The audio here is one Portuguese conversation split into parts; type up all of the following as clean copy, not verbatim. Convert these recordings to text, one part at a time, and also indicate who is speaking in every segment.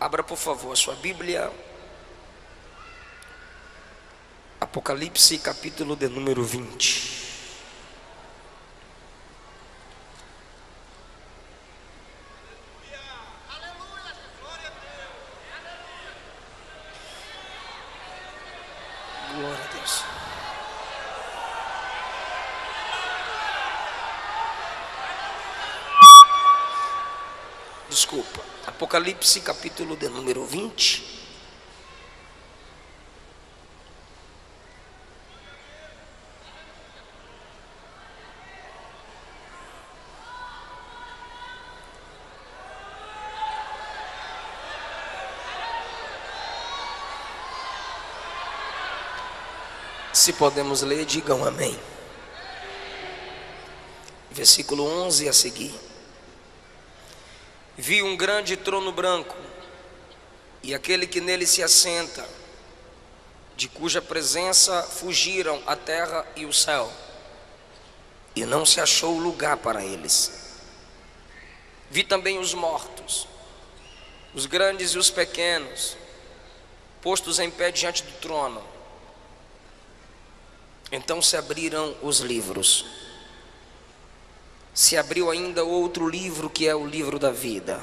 Speaker 1: Abra, por favor, a sua Bíblia. Apocalipse, capítulo de número 20. Glória a Deus. Desculpa. Apocalipse, capítulo de número 20. Se podemos ler, digam amém. Versículo 11 a seguir. Vi um grande trono branco, e aquele que nele se assenta, de cuja presença fugiram a terra e o céu, e não se achou lugar para eles. Vi também os mortos, os grandes e os pequenos, postos em pé diante do trono. Então se abriram os livros. Se abriu ainda outro livro, que é o livro da vida.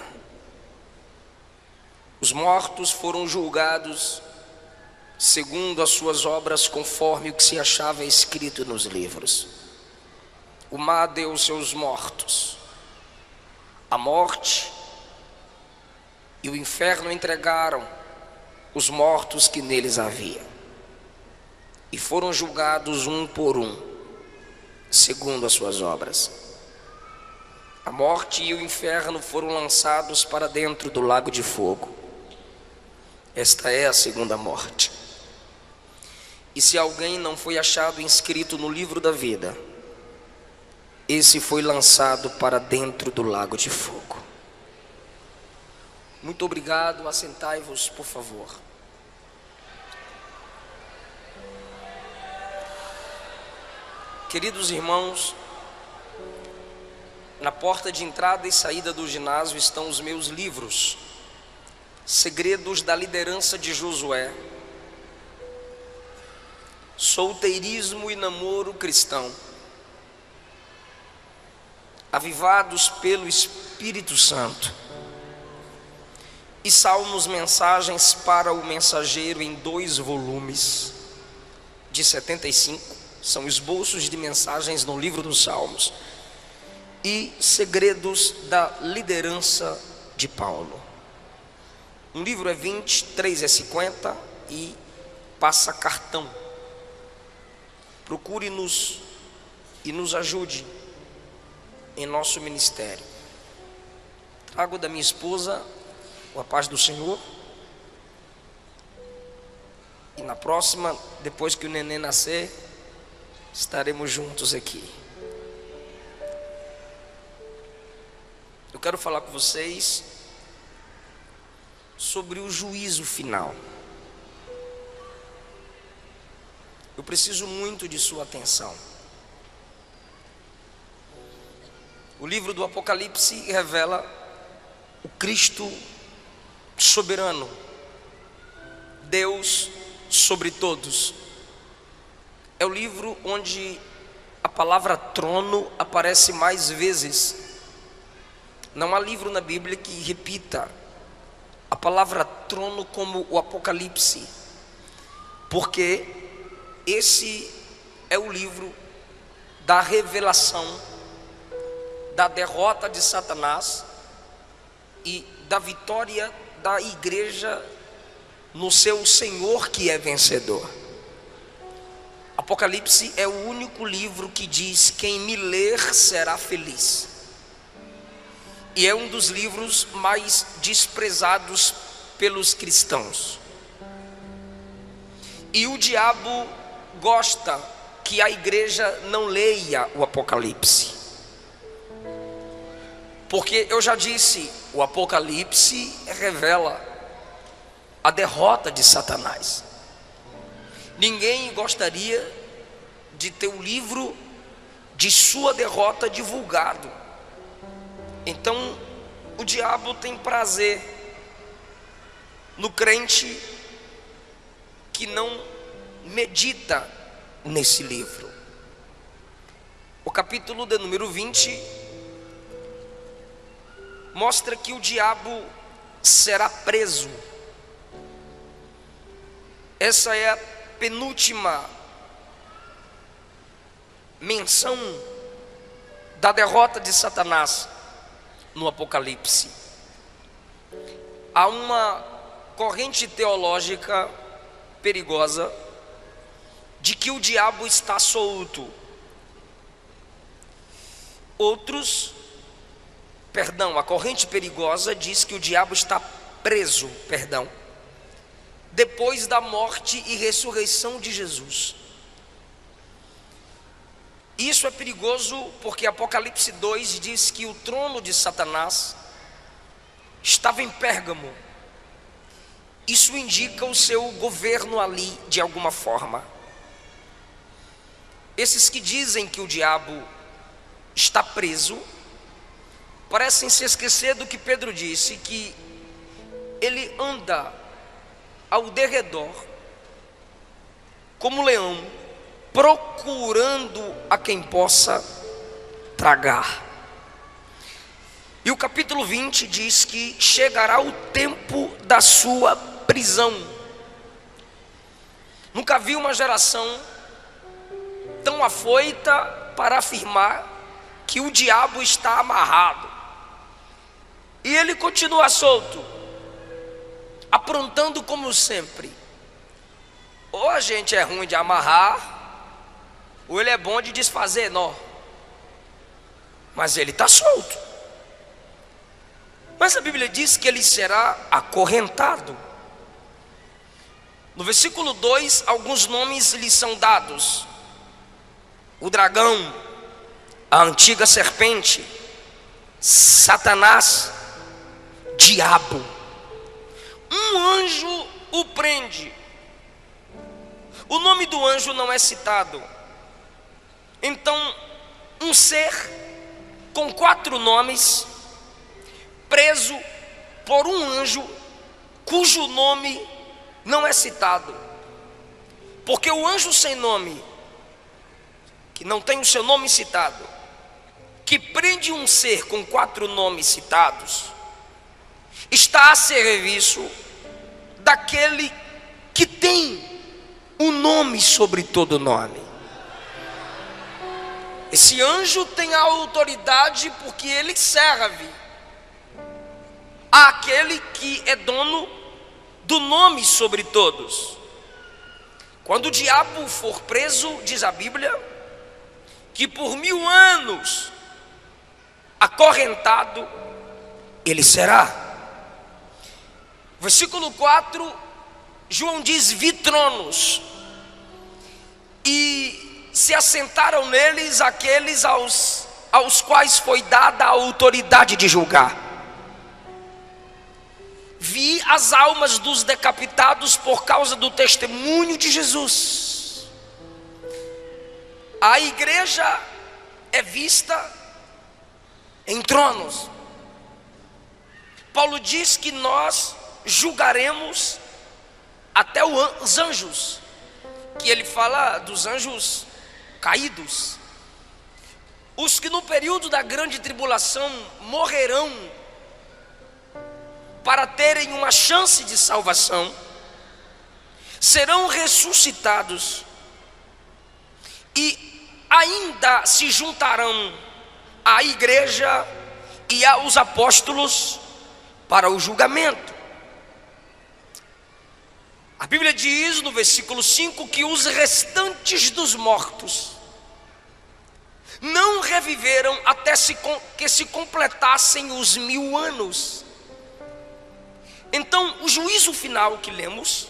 Speaker 1: Os mortos foram julgados segundo as suas obras, conforme o que se achava escrito nos livros. O mar deu seus mortos. A morte e o inferno entregaram os mortos que neles havia, e foram julgados um por um, segundo as suas obras. A morte e o inferno foram lançados para dentro do lago de fogo. Esta é a segunda morte. E se alguém não foi achado inscrito no livro da vida, esse foi lançado para dentro do lago de fogo. Muito obrigado. Assentai-vos, por favor. Queridos irmãos, na porta de entrada e saída do ginásio estão os meus livros: Segredos da Liderança de Josué, Solteirismo e Namoro Cristão, Avivados pelo Espírito Santo, e Salmos, Mensagens para o Mensageiro, em 2 volumes de 75. São esboços de mensagens no livro dos Salmos. E Segredos da Liderança de Paulo. Um livro é 20, 3 é 50 e passa cartão. Procure-nos e nos ajude em nosso ministério. Trago da minha esposa a paz do Senhor. E na próxima, depois que o neném nascer, estaremos juntos aqui. Eu quero falar com vocês sobre o juízo final. Eu preciso muito de sua atenção. O livro do Apocalipse revela o Cristo soberano, Deus sobre todos. É o livro onde a palavra trono aparece mais vezes. Não há livro na Bíblia que repita a palavra trono como o Apocalipse, porque esse é o livro da revelação da derrota de Satanás e da vitória da igreja no seu Senhor, que é vencedor. Apocalipse é o único livro que diz: quem me ler será feliz. E é um dos livros mais desprezados pelos cristãos. E o diabo gosta que a igreja não leia o Apocalipse, porque eu já disse, o Apocalipse revela a derrota de Satanás. Ninguém gostaria de ter um livro de sua derrota divulgado. Então o diabo tem prazer no crente que não medita nesse livro. O capítulo de número 20 mostra que o diabo será preso. Essa é a penúltima menção da derrota de Satanás no Apocalipse. Há uma corrente teológica perigosa de que o diabo está solto. A corrente perigosa diz que o diabo está preso, depois da morte e ressurreição de Jesus. Isso é perigoso porque Apocalipse 2 diz que o trono de Satanás estava em Pérgamo. Isso indica o seu governo ali de alguma forma. Esses que dizem que o diabo está preso parecem se esquecer do que Pedro disse, que ele anda ao derredor como leão, procurando a quem possa tragar. E o capítulo 20 diz que chegará o tempo da sua prisão. Nunca vi uma geração tão afoita para afirmar que o diabo está amarrado. E ele continua solto, aprontando como sempre. Ou a gente é ruim de amarrar, ou ele é bom de desfazer nó. Mas ele está solto. Mas a Bíblia diz que ele será acorrentado. No versículo 2, alguns nomes lhe são dados: o dragão, a antiga serpente, Satanás, diabo. Um anjo o prende. O nome do anjo não é citado. Então, um ser com 4 nomes, preso por um anjo cujo nome não é citado. Porque o anjo sem nome, que não tem o seu nome citado, que prende um ser com 4 nomes citados, está a serviço daquele que tem o nome sobre todo nome. Esse anjo tem a autoridade porque ele serve àquele que é dono do nome sobre todos. Quando o diabo for preso, diz a Bíblia, que por 1000 anos acorrentado ele será. Versículo 4, João diz: vi tronos, e se assentaram neles aqueles aos quais foi dada a autoridade de julgar. Vi as almas dos decapitados por causa do testemunho de Jesus. A igreja é vista em tronos. Paulo diz que nós julgaremos até os anjos, que ele fala dos anjos caídos, os que no período da grande tribulação morrerão para terem uma chance de salvação, serão ressuscitados e ainda se juntarão à igreja e aos apóstolos para o julgamento. A Bíblia diz no versículo 5 que os restantes dos mortos não reviveram até que se completassem os 1000 anos. Então, o juízo final que lemos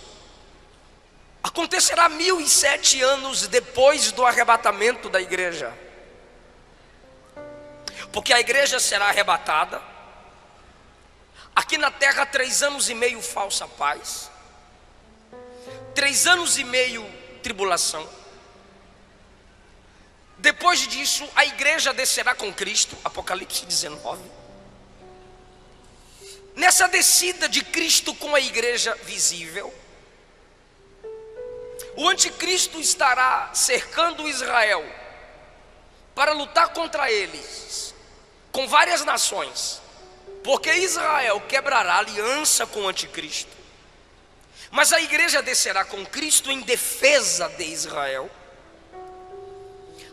Speaker 1: acontecerá 1007 anos depois do arrebatamento da igreja. Porque a igreja será arrebatada. Aqui na terra 3 anos e meio falsa paz, 3 anos e meio tribulação. Depois disso a igreja descerá com Cristo, Apocalipse 19. nessa descida de Cristo com a igreja visível, o anticristo estará cercando Israel para lutar contra eles com várias nações, porque Israel quebrará aliança com o anticristo, mas a igreja descerá com Cristo em defesa de Israel.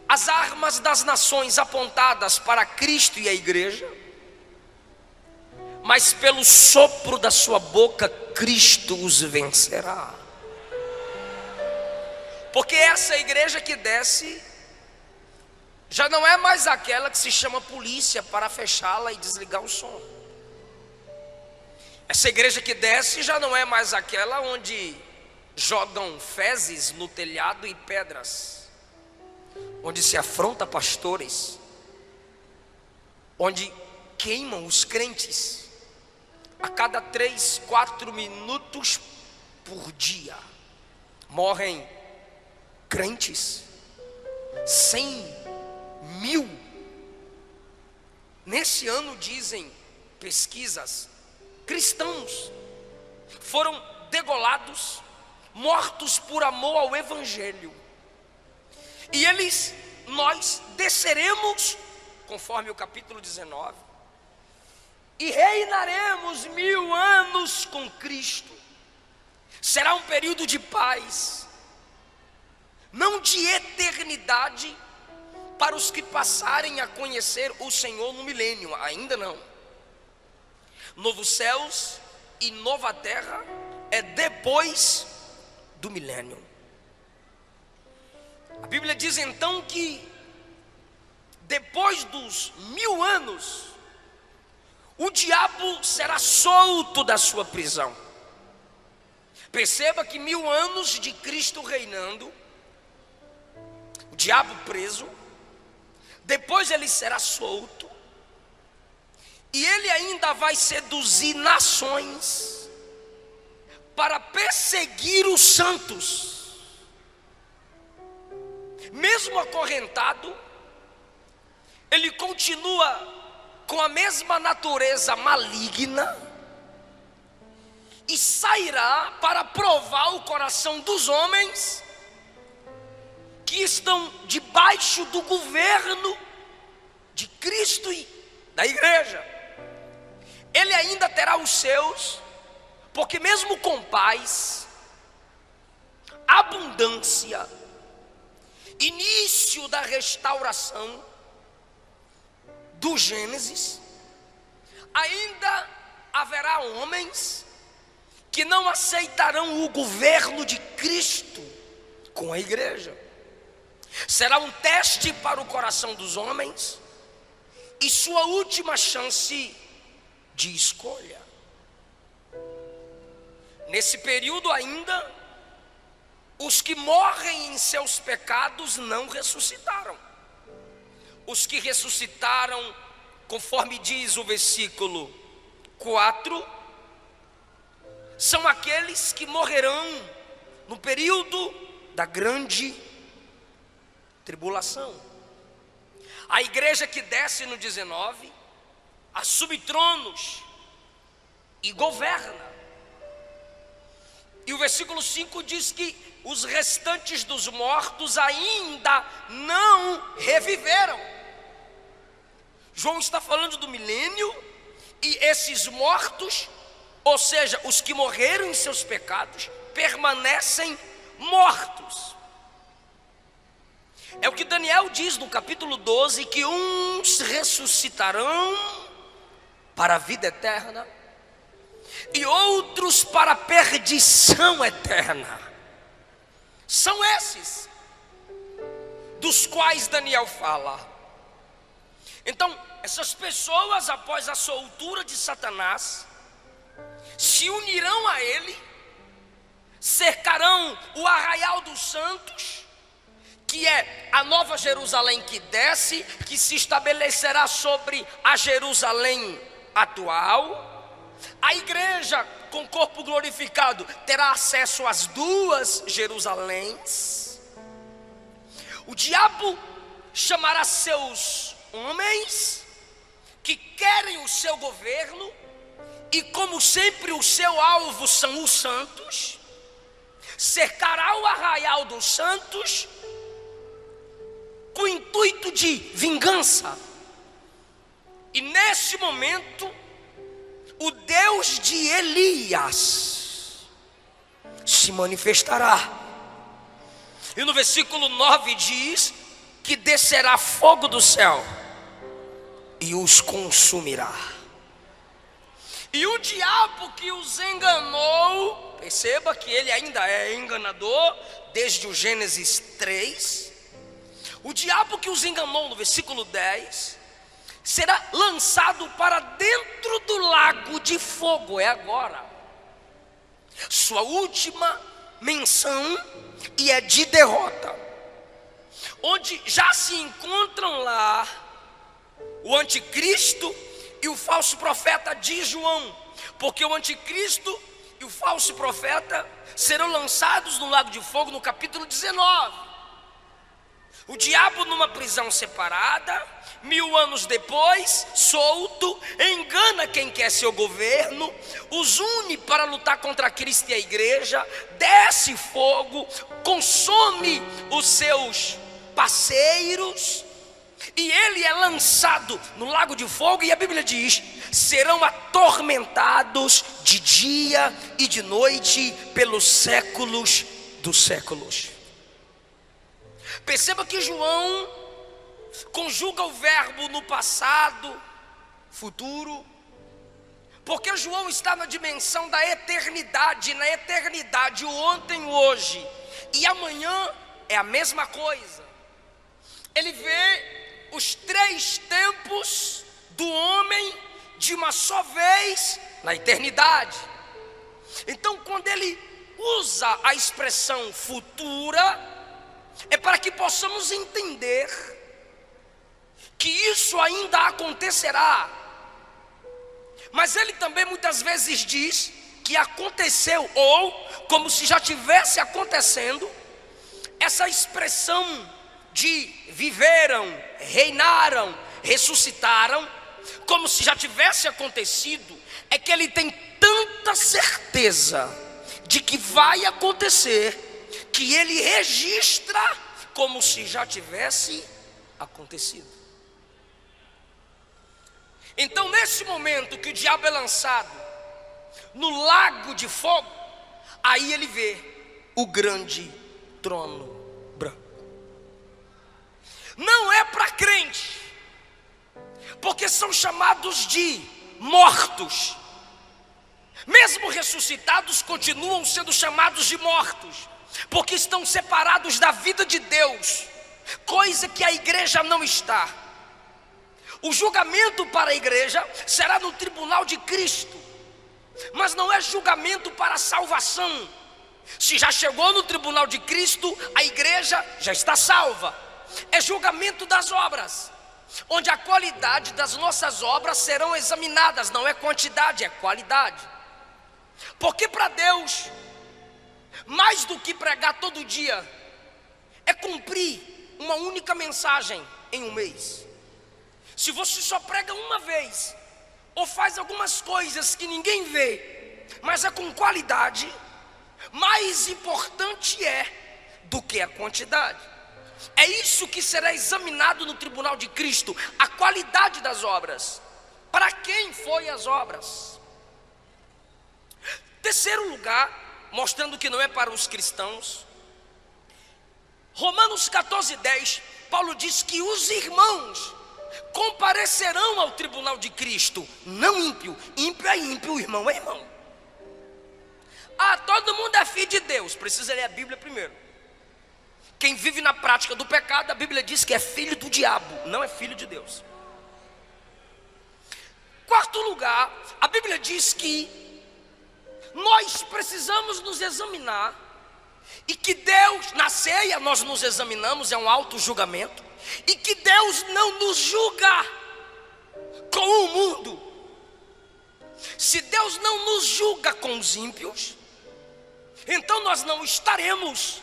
Speaker 1: As armas das nações apontadas para Cristo e a igreja, mas pelo sopro da sua boca Cristo os vencerá. Porque essa igreja que desce já não é mais aquela que se chama polícia para fechá-la e desligar o som. Essa igreja que desce já não é mais aquela onde jogam fezes no telhado e pedras, onde se afronta pastores, onde queimam os crentes a cada 3, 4 minutos por dia. Morrem crentes, 100 mil. Nesse ano, dizem pesquisas, cristãos foram degolados, mortos por amor ao evangelho. E nós desceremos, conforme o capítulo 19, e reinaremos 1000 anos com Cristo. Será um período de paz, não de eternidade, para os que passarem a conhecer o Senhor no milênio, ainda não. Novos céus e nova terra é depois do milênio. A Bíblia diz então que depois dos 1000 anos, o diabo será solto da sua prisão. Perceba que 1000 anos de Cristo reinando, o diabo preso, depois ele será solto, e ele ainda vai seduzir nações para perseguir os santos. Mesmo acorrentado, ele continua com a mesma natureza maligna e sairá para provar o coração dos homens que estão debaixo do governo de Cristo e da igreja. Ele ainda terá os seus, porque mesmo com paz, abundância, início da restauração do Gênesis, ainda haverá homens que não aceitarão o governo de Cristo com a igreja. Será um teste para o coração dos homens e sua última chance de escolha. Nesse período ainda, os que morrem em seus pecados não ressuscitaram. Os que ressuscitaram, conforme diz o versículo 4, são aqueles que morrerão no período da grande tribulação. A igreja que desce no 19 assume tronos e governa. E o versículo 5 diz que os restantes dos mortos ainda não reviveram. João está falando do milênio, e esses mortos, ou seja, os que morreram em seus pecados, permanecem mortos. É o que Daniel diz no capítulo 12, que uns ressuscitarão para a vida eterna e outros para a perdição eterna. São esses dos quais Daniel fala. Então, essas pessoas, após a soltura de Satanás, se unirão a ele, cercarão o arraial dos santos, que é a nova Jerusalém que desce, que se estabelecerá sobre a Jerusalém atual. A igreja com corpo glorificado terá acesso às duas Jerusaléns. O diabo chamará seus homens que querem o seu governo e como sempre o seu alvo são os santos, cercará o arraial dos santos com o intuito de vingança. E nesse momento, o Deus de Elias se manifestará. E no versículo 9 diz que descerá fogo do céu e os consumirá. E o diabo que os enganou, perceba que ele ainda é enganador, desde o Gênesis 3. O diabo que os enganou, no versículo 10, será lançado para dentro do lago de fogo. É agora sua última menção, e é de derrota, onde já se encontram lá o anticristo e o falso profeta de João, porque o anticristo e o falso profeta serão lançados no lago de fogo no capítulo 19. O diabo numa prisão separada, 1000 anos depois, solto, engana quem quer seu governo, os une para lutar contra Cristo e a igreja, desce fogo, consome os seus parceiros, e ele é lançado no lago de fogo, e a Bíblia diz: serão atormentados de dia e de noite pelos séculos dos séculos. Perceba que João conjuga o verbo no passado, futuro, porque João está na dimensão da eternidade. Na eternidade, o ontem, o hoje e amanhã é a mesma coisa. Ele vê os 3 tempos do homem de uma só vez na eternidade. Então, quando ele usa a expressão futura, é para que possamos entender que isso ainda acontecerá. Mas ele também muitas vezes diz que aconteceu, ou como se já estivesse acontecendo. Essa expressão de viveram, reinaram, ressuscitaram, como se já tivesse acontecido, é que ele tem tanta certeza de que vai acontecer, que ele registra como se já tivesse acontecido. Então, nesse momento que o diabo é lançado no lago de fogo, aí ele vê o grande trono branco. Não é para crente, porque são chamados de mortos. Mesmo ressuscitados, continuam sendo chamados de mortos, porque estão separados da vida de Deus, coisa que a igreja não está. O julgamento para a igreja será no tribunal de Cristo, mas não é julgamento para a salvação. Se já chegou no tribunal de Cristo, a igreja já está salva. É julgamento das obras, onde a qualidade das nossas obras serão examinadas. Não é quantidade, é qualidade. Porque para Deus, mais do que pregar todo dia, é cumprir uma única mensagem em um mês. Se você só prega uma vez, ou faz algumas coisas que ninguém vê, mas é com qualidade, mais importante é do que a quantidade. É isso que será examinado no tribunal de Cristo, a qualidade das obras. Para quem foi as obras? Terceiro lugar, mostrando que não é para os cristãos, Romanos 14:10, Paulo diz que os irmãos comparecerão ao tribunal de Cristo, não ímpio. Ímpio é ímpio, irmão é irmão. Ah, todo mundo é filho de Deus. Precisa ler a Bíblia primeiro. Quem vive na prática do pecado, a Bíblia diz que é filho do diabo, não é filho de Deus. Quarto lugar, a Bíblia diz que nós precisamos nos examinar, e que Deus, na ceia nós nos examinamos, é um auto-julgamento, e que Deus não nos julga com o mundo. Se Deus não nos julga com os ímpios, então nós não estaremos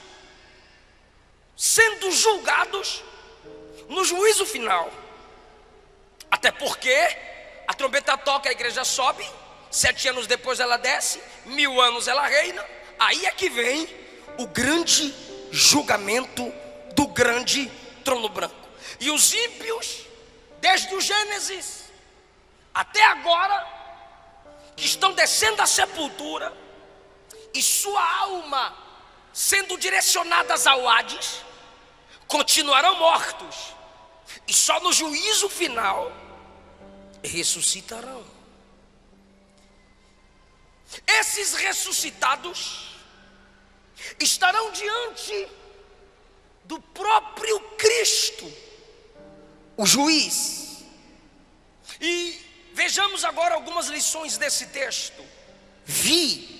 Speaker 1: sendo julgados no juízo final. Até porque a trombeta toca, a igreja sobe, 7 anos depois ela desce, 1000 anos ela reina. Aí é que vem o grande julgamento do grande trono branco. E os ímpios, desde o Gênesis até agora, que estão descendo à sepultura, e sua alma sendo direcionadas ao Hades, continuarão mortos, e só no juízo final ressuscitarão. Esses ressuscitados estarão diante do próprio Cristo, o juiz. E vejamos agora algumas lições desse texto. Vi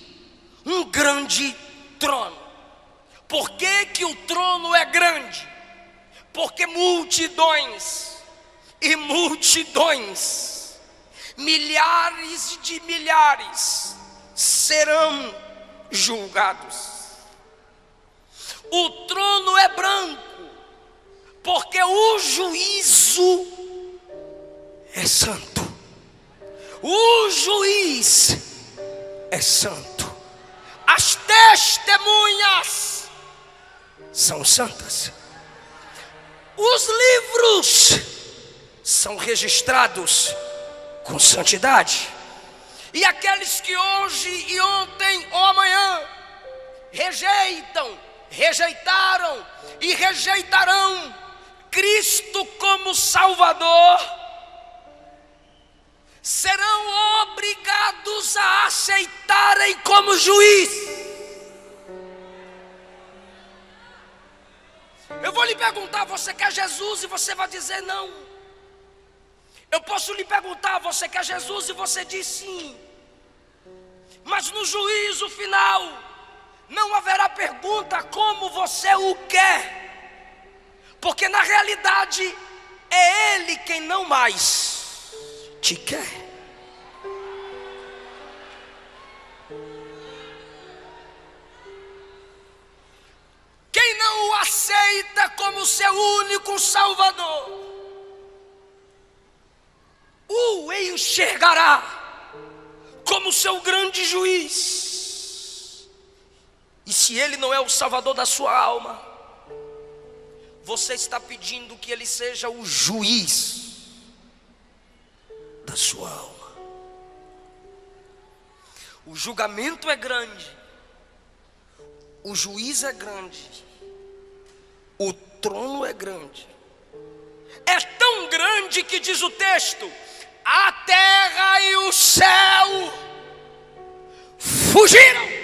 Speaker 1: um grande trono. Por que o trono é grande? Porque multidões e multidões, milhares de milhares, serão julgados. O trono é branco, porque o juízo é santo. O juiz é santo. As testemunhas são santas. Os livros são registrados com santidade. E aqueles que hoje e ontem ou amanhã rejeitaram e rejeitarão Cristo como Salvador, serão obrigados a aceitarem como juiz. Eu vou lhe perguntar: você quer Jesus? E você vai dizer não. Eu posso lhe perguntar: você quer Jesus? E você diz sim. Mas no juízo final não haverá pergunta como você o quer, porque na realidade é Ele quem não mais te quer. Quem não o aceita como seu único Salvador, o enxergará como seu grande juiz. E se Ele não é o Salvador da sua alma, você está pedindo que Ele seja o juiz da sua alma. O julgamento é grande, o juiz é grande, o trono é grande. É tão grande que diz o texto: a terra e o céu fugiram.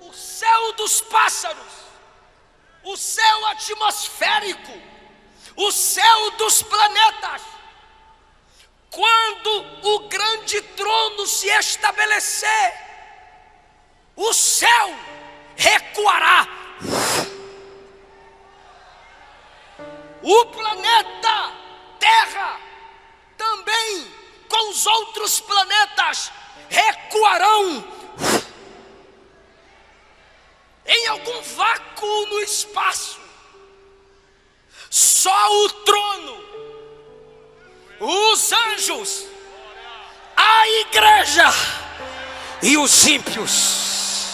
Speaker 1: O céu dos pássaros, o céu atmosférico, o céu dos planetas, quando o grande trono se estabelecer, o céu recuará. O planeta Terra também, com os outros planetas, recuarão em algum vácuo no espaço. Só o trono, os anjos, a igreja e os ímpios.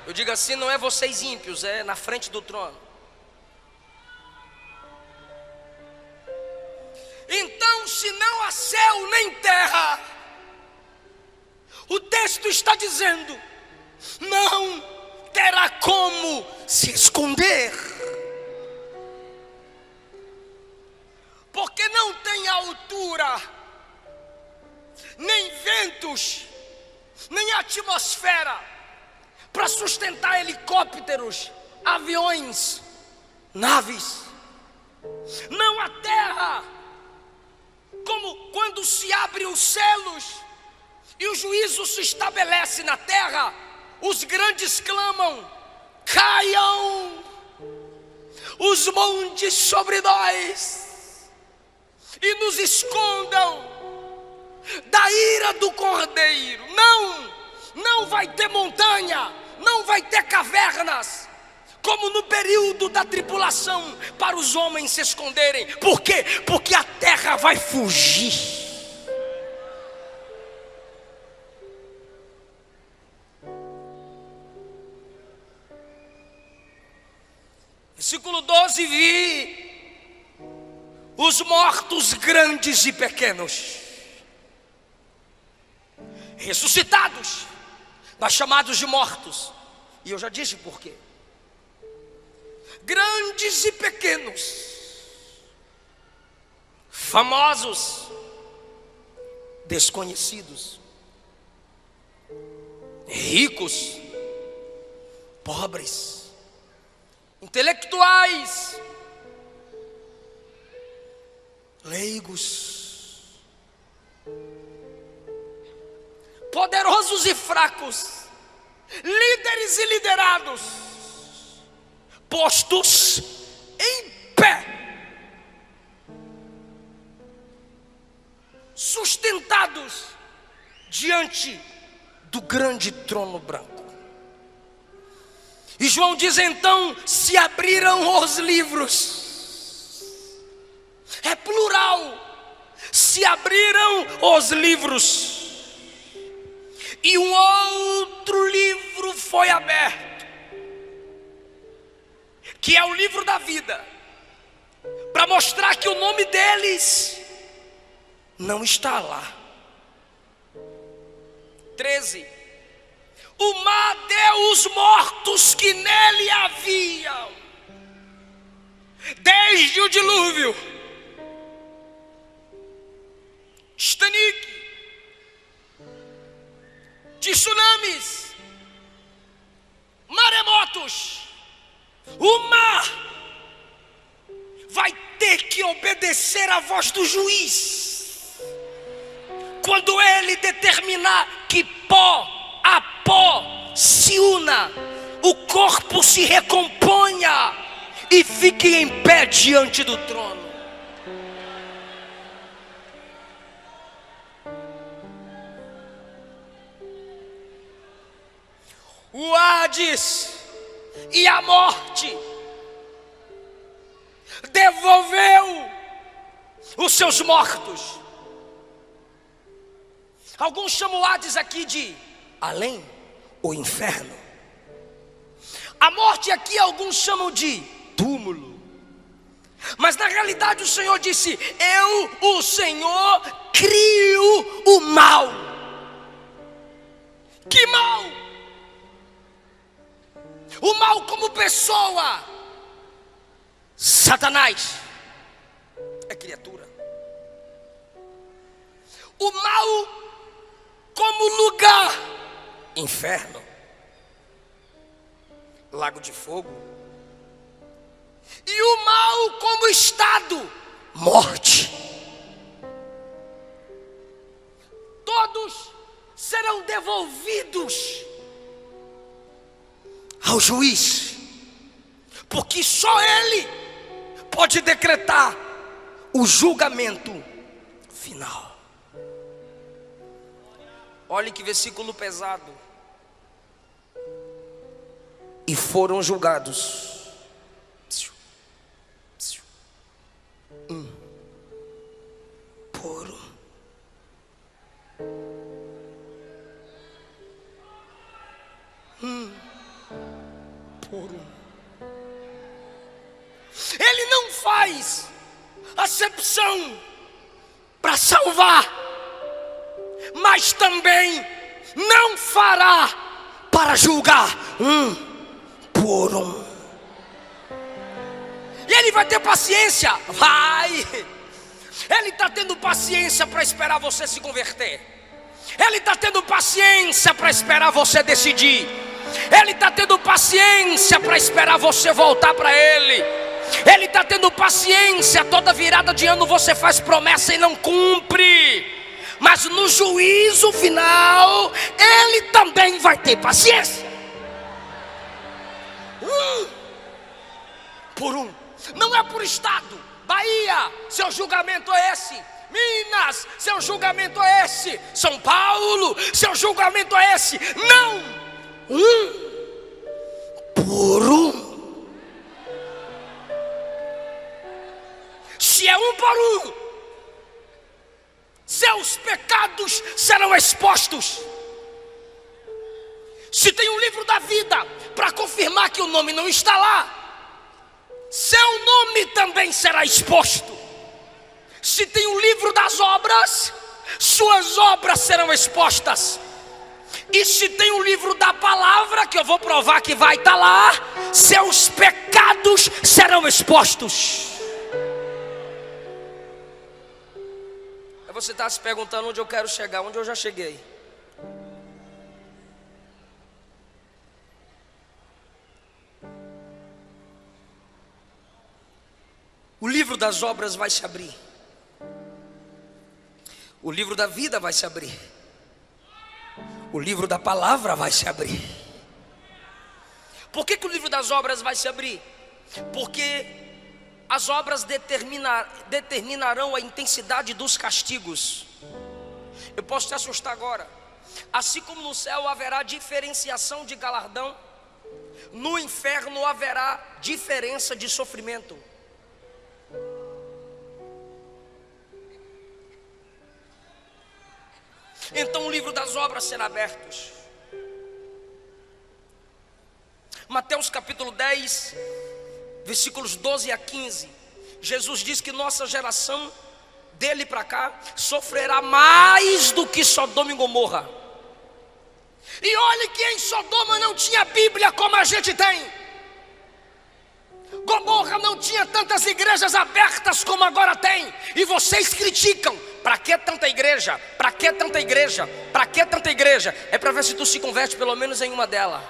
Speaker 1: Eu digo assim: não é vocês ímpios, é na frente do trono. Então, se não há céu nem terra, o texto está dizendo, não terá como se esconder, porque não tem altura, nem ventos, nem atmosfera para sustentar helicópteros, aviões, naves. Não há terra, como quando se abrem os selos e o juízo se estabelece na terra, os grandes clamam: caiam os montes sobre nós e nos escondam da ira do Cordeiro. Não vai ter montanha, não vai ter cavernas, como no período da tribulação, para os homens se esconderem. Por quê? Porque a terra vai fugir. Versículo 12: vi os mortos grandes e pequenos, ressuscitados, mas chamados de mortos. E eu já disse por quê. Grandes e pequenos, famosos, desconhecidos, ricos, pobres, intelectuais, leigos, poderosos e fracos, líderes e liderados, postos em pé, sustentados diante do grande trono branco. E João diz: então se abriram os livros. É plural. Se abriram os livros, e um outro livro foi aberto, que é o livro da vida, para mostrar que o nome deles não está lá. 13: o mar deu os mortos que nele haviam, desde o dilúvio, Titanic, tsunamis, maremotos. O mar vai ter que obedecer à voz do juiz, quando ele determinar que pó a pó se una, o corpo se recomponha e fique em pé diante do trono. O Hades e a morte devolveu os seus mortos. Alguns chamam o Hades aqui de além, o inferno. A morte aqui alguns chamam de túmulo. Mas na realidade o Senhor disse: eu, o Senhor, crio o mal. Que mal? O mal como pessoa. Satanás é criatura. O mal como lugar, inferno, lago de fogo. E o mal como estado, morte. Todos serão devolvidos ao juiz, porque só ele pode decretar o julgamento final. Olhe que versículo pesado. E foram julgados por Ele não faz acepção para salvar, mas também não fará para julgar por um. E ele vai ter paciência, vai. Ele está tendo paciência para esperar você se converter. Ele está tendo paciência para esperar você decidir. Ele está tendo paciência para esperar você voltar para Ele. Ele está tendo paciência. Toda virada de ano você faz promessa e não cumpre, mas no juízo final Ele também vai ter paciência. Por um. Não é por estado. Bahia, seu julgamento é esse. Minas, seu julgamento é esse. São Paulo, seu julgamento é esse. Não. Por um. um por um, seus pecados serão expostos. Se tem um livro da vida para confirmar que o nome não está lá, seu nome também será exposto. Se tem um livro das obras, suas obras serão expostas. E se tem um livro da palavra, que eu vou provar que vai estar lá, seus pecados serão expostos. Aí você está se perguntando onde eu quero chegar, onde eu já cheguei. O livro das obras vai se abrir. O livro da vida vai se abrir. O livro da palavra vai se abrir. Por que o livro das obras vai se abrir? Porque as obras determinarão a intensidade dos castigos. Eu posso te assustar agora. Assim como no céu haverá diferenciação de galardão, no inferno haverá diferença de sofrimento. Então o livro das obras será aberto. Mateus capítulo 10, versículos 12 a 15. Jesus diz que nossa geração, dele para cá, sofrerá mais do que Sodoma e Gomorra. E olhe que em Sodoma não tinha Bíblia como a gente tem. Gomorra não tinha tantas igrejas abertas como agora tem. E vocês criticam. Para que tanta igreja? Para que tanta igreja? Para que tanta igreja? É para ver se tu se converte pelo menos em uma delas.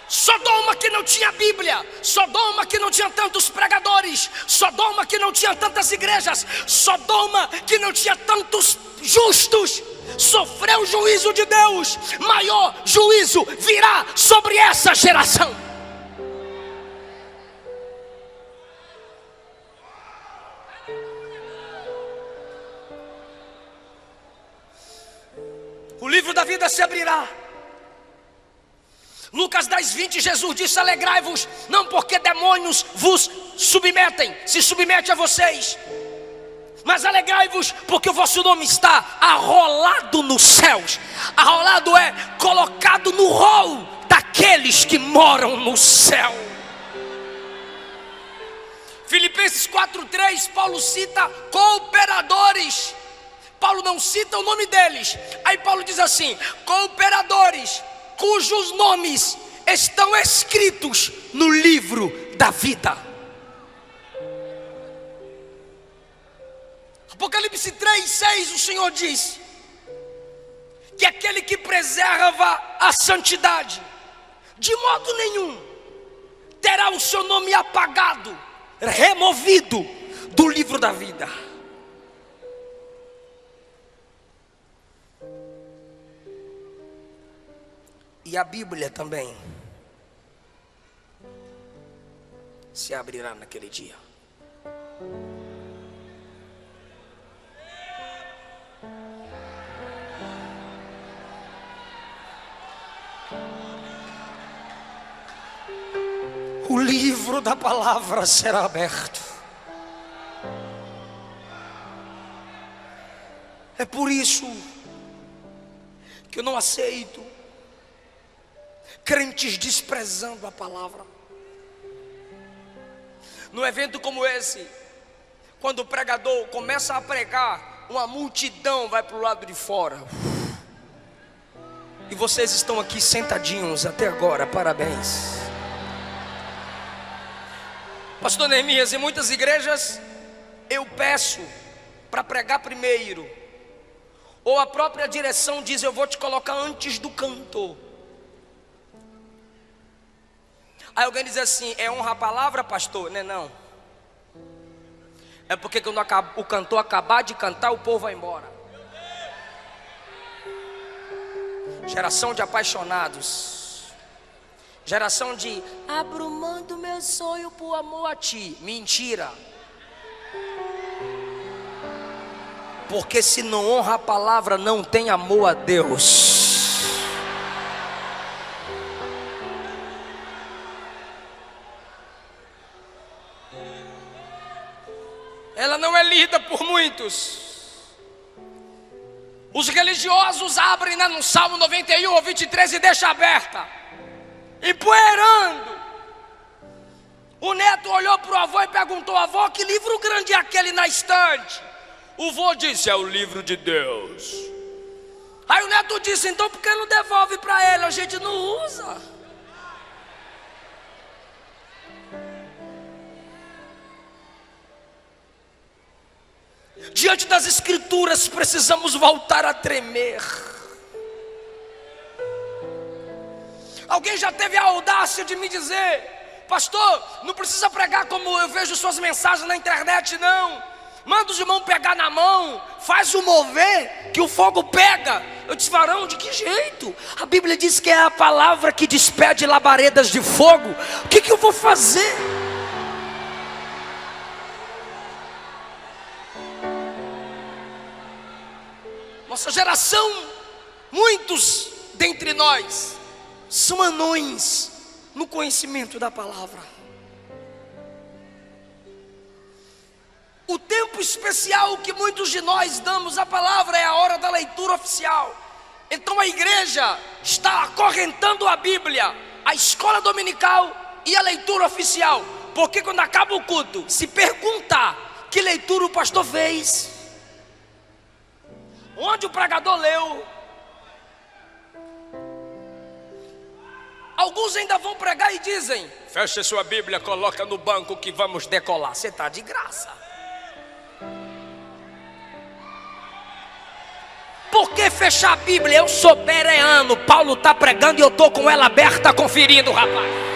Speaker 1: Sodoma que não tinha Bíblia, Sodoma que não tinha tantos pregadores, Sodoma que não tinha tantas igrejas, Sodoma que não tinha tantos justos, sofreu o juízo de Deus. Maior juízo virá sobre essa geração. O livro da vida se abrirá. Lucas 10, 20, Jesus disse: alegrai-vos, não porque demônios vos submetem, se submete a vocês, mas alegrai-vos porque o vosso nome está arrolado nos céus. Arrolado é colocado no rol daqueles que moram no céu. Filipenses 4:3, Paulo cita cooperadores. Paulo não cita o nome deles. Aí Paulo diz assim: cooperadores cujos nomes estão escritos no livro da vida. Apocalipse 3:6, o Senhor diz que aquele que preserva a santidade, de modo nenhum terá o seu nome apagado, removido do livro da vida. E a Bíblia também se abrirá naquele dia. O livro da palavra será aberto. É por isso que eu não aceito crentes desprezando a palavra. Num evento como esse, quando o pregador começa a pregar, uma multidão vai para o lado de fora. E vocês estão aqui sentadinhos até agora, parabéns. Pastor Neemias, em muitas igrejas eu peço para pregar primeiro, ou a própria direção diz: eu vou te colocar antes do cantor. Aí alguém diz assim: é honra a palavra, pastor? Não é não. É porque quando o cantor acabar de cantar, o povo vai embora. Geração de apaixonados, geração de abro mão do meu sonho por amor a ti. Mentira. Porque se não honra a palavra, não tem amor a Deus. ela não é lida por muitos. Os religiosos abrem no Salmo 91 ou 23 e deixam aberta, empoeirando. O neto olhou para o avô e perguntou: avô, que livro grande é aquele na estante? O avô disse: é o livro de Deus. Aí o neto disse: então por que não devolve para ele? A gente não usa. Diante das escrituras precisamos voltar a tremer. Alguém já teve a audácia de me dizer: pastor, não precisa pregar como eu vejo suas mensagens na internet, não. Manda os irmãos pegar na mão, faz o mover, que o fogo pega. Eu disse: varão, de que jeito? A Bíblia diz que é a palavra que despede labaredas de fogo. O que eu vou fazer? Nossa geração, muitos dentre nós são anões no conhecimento da palavra. O tempo especial que muitos de nós damos à palavra é a hora da leitura oficial. Então a igreja está acorrentando a Bíblia, a escola dominical e a leitura oficial. Porque quando acaba o culto, se perguntar que leitura o pastor fez, onde o pregador leu. Alguns ainda vão pregar e dizem: feche sua Bíblia, coloca no banco que vamos decolar. Você está de graça. Por que fechar a Bíblia? Eu sou bereano, Paulo está pregando e eu estou com ela aberta conferindo, rapaz.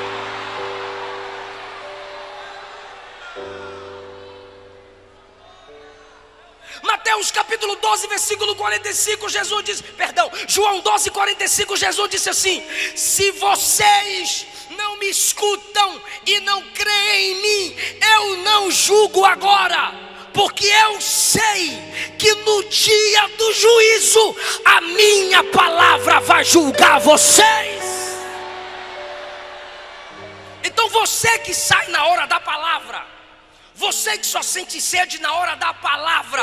Speaker 1: Mateus capítulo 12, versículo 45, Jesus diz, João 12, 45, Jesus disse assim: se vocês não me escutam e não creem em mim, eu não julgo agora, porque eu sei que no dia do juízo a minha palavra vai julgar vocês. Então você que sai na hora da palavra, você que só sente sede na hora da palavra,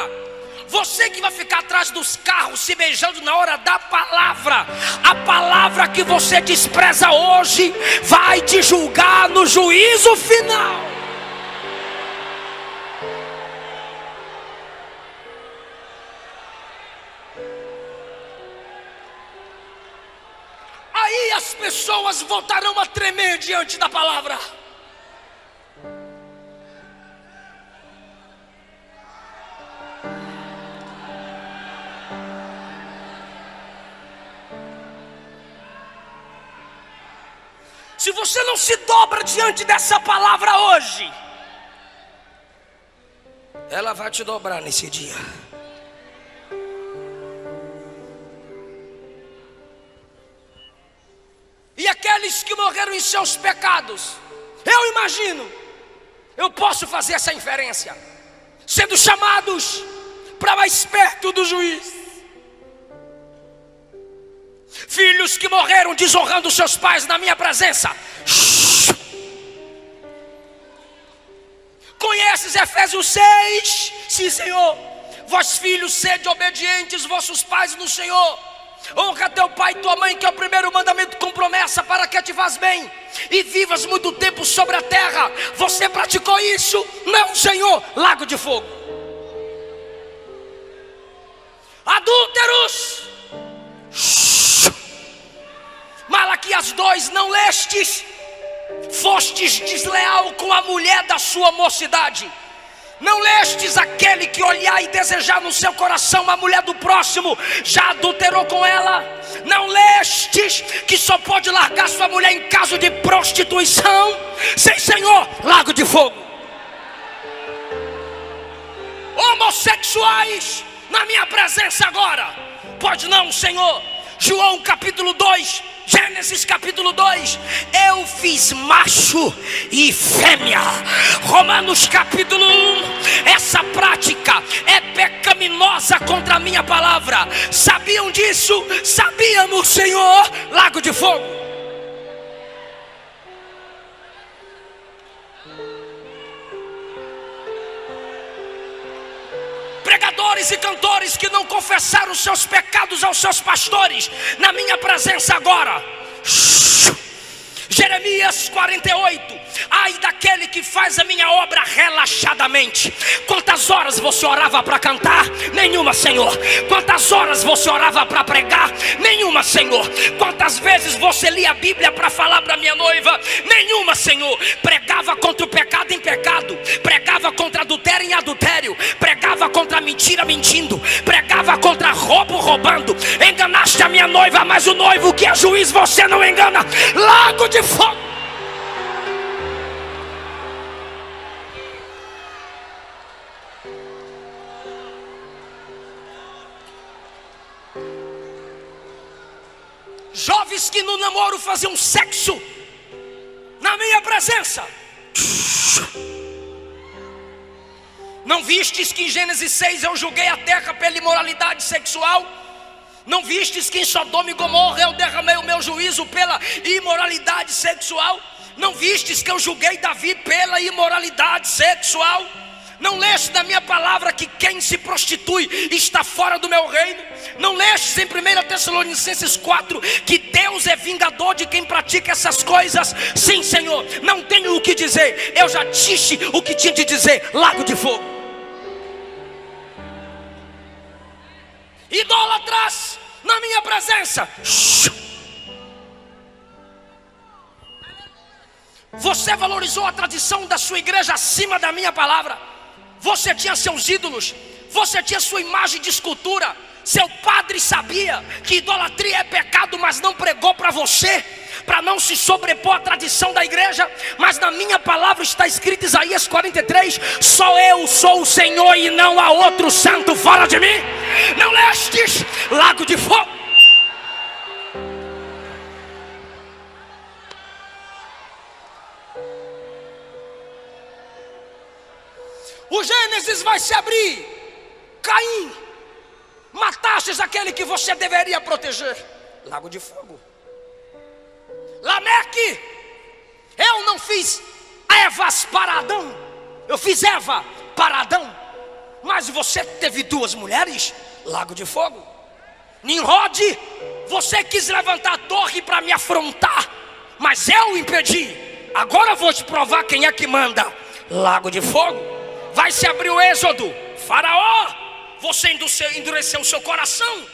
Speaker 1: você que vai ficar atrás dos carros se beijando na hora da palavra, a palavra que você despreza hoje vai te julgar no juízo final. Aí as pessoas voltarão a tremer diante da palavra. Se você não se dobra diante dessa palavra hoje, ela vai te dobrar nesse dia. E aqueles que morreram em seus pecados, eu imagino, eu posso fazer essa inferência, sendo chamados para mais perto do juiz. Filhos que morreram desonrando seus pais na minha presença. Conheces Efésios 6? Sim, Senhor. Vós filhos, sede obedientes vossos pais no Senhor. Honra teu pai e tua mãe, que é o primeiro mandamento com promessa, para que te vás bem e vivas muito tempo sobre a terra. Você praticou isso? Não, Senhor. Lago de fogo. Adúlteros. Malaquias 2, não lestes? Fostes desleal com a mulher da sua mocidade. Não lestes aquele que olhar e desejar no seu coração a mulher do próximo, já adulterou com ela? Não lestes que só pode largar sua mulher em caso de prostituição? Sim, Senhor, lago de fogo. Homossexuais na minha presença agora? Pode não, Senhor. João capítulo 2, Gênesis capítulo 2, eu fiz macho e fêmea. Romanos capítulo 1, essa prática é pecaminosa contra a minha palavra. Sabiam disso? Sabíamos, Senhor. Lago de fogo. pregadores e cantores que não confessaram os seus pecados aos seus pastores, na minha presença agora. Jeremias 48. Ai daquele que faz a minha obra relaxadamente. Quantas horas você orava para cantar? Nenhuma, Senhor. Quantas horas você orava para pregar? Nenhuma, Senhor. Quantas vezes você lia a Bíblia para falar para minha noiva? Nenhuma, Senhor. Pregava contra o pecado em pecado, pregava contra adultério em adultério, pregava contra a mentira mentindo, pregava contra roubo roubando. Enganaste a minha noiva, mas o noivo que é juiz você não engana. Lago de fogo. Jovens que no namoro faziam sexo na minha presença. Não vistes que em Gênesis 6 eu julguei a terra pela imoralidade sexual? Não vistes que em Sodoma e Gomorra eu derramei o meu juízo pela imoralidade sexual? Não vistes que eu julguei Davi pela imoralidade sexual? Não leste da minha palavra que quem se prostitui está fora do meu reino? Não lestes em 1 Tessalonicenses 4 que Deus é vingador de quem pratica essas coisas? Sim, Senhor, não tenho o que dizer, eu já disse o que tinha de dizer. Lago de fogo. Idólatras na minha presença. Você valorizou a tradição da sua igreja acima da minha palavra. Você tinha seus ídolos, você tinha sua imagem de escultura. Seu padre sabia que idolatria é pecado, mas não pregou para você, para não se sobrepor à tradição da igreja. Mas na minha palavra está escrito, Isaías 43: só eu sou o Senhor e não há outro santo fora de mim. Não lestes? Lago de fogo. O Gênesis vai se abrir. Caim, matastes aquele que você deveria proteger. Lago de fogo. Lameque, eu não fiz Evas para Adão, eu fiz Eva para Adão, mas você teve duas mulheres. Lago de fogo. Nimrod, você quis levantar a torre para me afrontar, mas eu impedi. Agora eu vou te provar quem é que manda. Lago de fogo. Vai se abrir o Êxodo. Faraó, você endureceu o seu coração.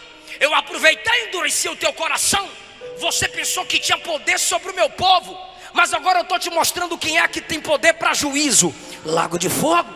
Speaker 1: Eu aproveitei e endureci o teu coração. Você pensou que tinha poder sobre o meu povo, mas agora eu estou te mostrando quem é que tem poder para juízo. Lago de fogo.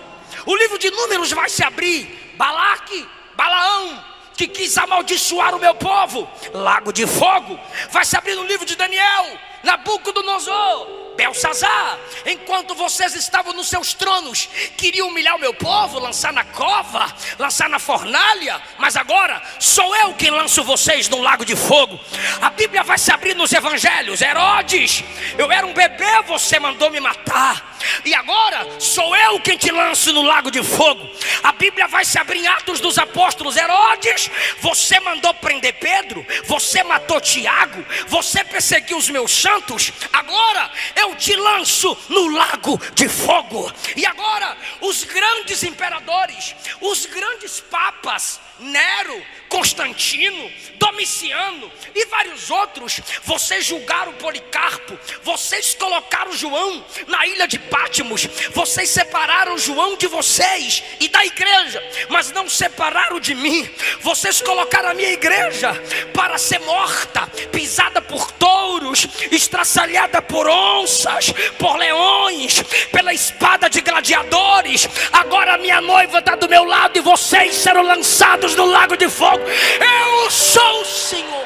Speaker 1: O livro de Números vai se abrir. Balaque, Balaão, que quis amaldiçoar o meu povo. Lago de fogo. Vai se abrir no livro de Daniel. Nabucodonosor, Belsazar, enquanto vocês estavam nos seus tronos, queriam humilhar o meu povo, lançar na cova, lançar na fornalha, mas agora sou eu quem lanço vocês no lago de fogo. A Bíblia vai se abrir nos evangelhos. Herodes, eu era um bebê, você mandou me matar, e agora sou eu quem te lanço no lago de fogo. A Bíblia vai se abrir em Atos dos Apóstolos. Herodes, você mandou prender Pedro, você matou Tiago, você perseguiu os meus santos, agora eu te lanço no lago de fogo. E agora os grandes imperadores, os grandes papas, Nero, Constantino, Domiciano e vários outros, vocês julgaram Policarpo, vocês colocaram João na ilha de Patmos, vocês separaram João de vocês e da igreja, mas não separaram de mim. Vocês colocaram a minha igreja para ser morta, pisada por touros, estraçalhada por onças, por leões, pela espada de gladiadores. Agora a minha noiva está do meu lado e vocês serão lançados no lago de fogo. Eu sou o Senhor.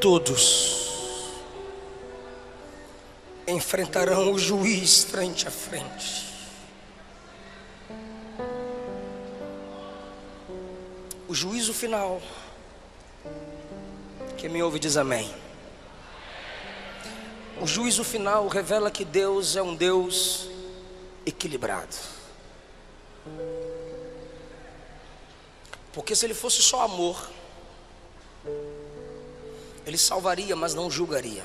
Speaker 1: Todos enfrentarão o juiz frente a frente. O juízo final Quem me ouve diz amém. O juízo final revela que Deus é um Deus equilibrado. Porque se Ele fosse só amor, Ele salvaria, mas não julgaria.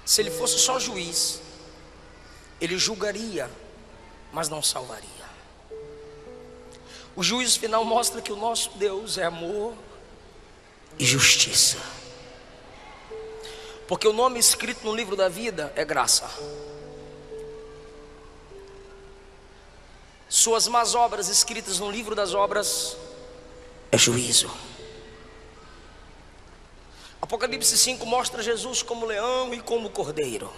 Speaker 1: Se Ele fosse só juiz, Ele julgaria, mas não salvaria. O juízo final mostra que o nosso Deus é amor e justiça. Porque o nome escrito no livro da vida é graça. Suas más obras escritas no livro das obras é juízo. Apocalipse 5 mostra Jesus como leão e como cordeiro.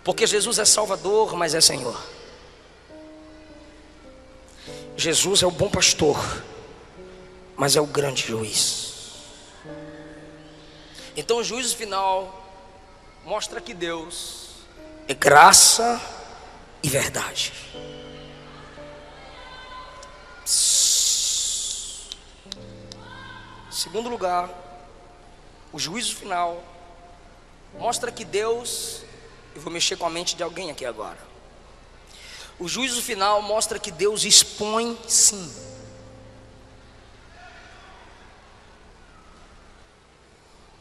Speaker 1: Porque Jesus é Salvador, mas é Senhor. Jesus é o bom pastor, mas é o grande juiz. Então o juízo final mostra que Deus é graça e verdade. Segundo lugar, o juízo final mostra que Deus, eu vou mexer com a mente de alguém aqui agora. O juízo final mostra que Deus expõe sim.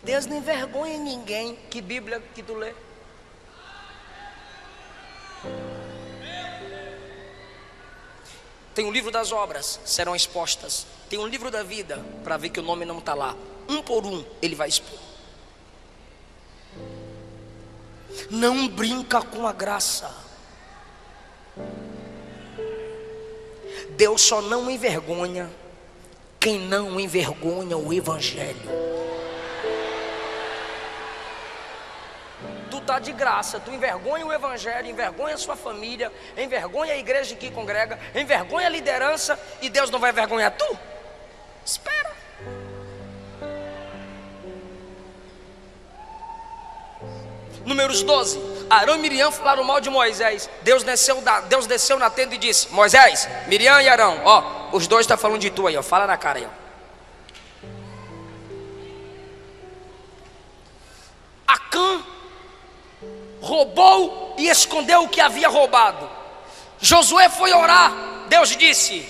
Speaker 1: Deus não envergonha ninguém. Que Bíblia que tu lê? Tem o livro das obras, serão expostas. Tem um livro da vida, para ver que o nome não está lá. Um por um, Ele vai expor. Não brinca com a graça. Deus só não envergonha quem não envergonha o Evangelho. Tu tá de graça, tu envergonha o Evangelho, envergonha a sua família, envergonha a igreja que congrega, envergonha a liderança, e Deus não vai envergonhar tu? Espera. Números 12. Arão e Miriam falaram mal de Moisés. Deus desceu na tenda e disse: Moisés, Miriam e Arão, ó, os dois estão falando de tu aí, ó, fala na cara aí, ó. Acã roubou e escondeu o que havia roubado. Josué foi orar. Deus disse: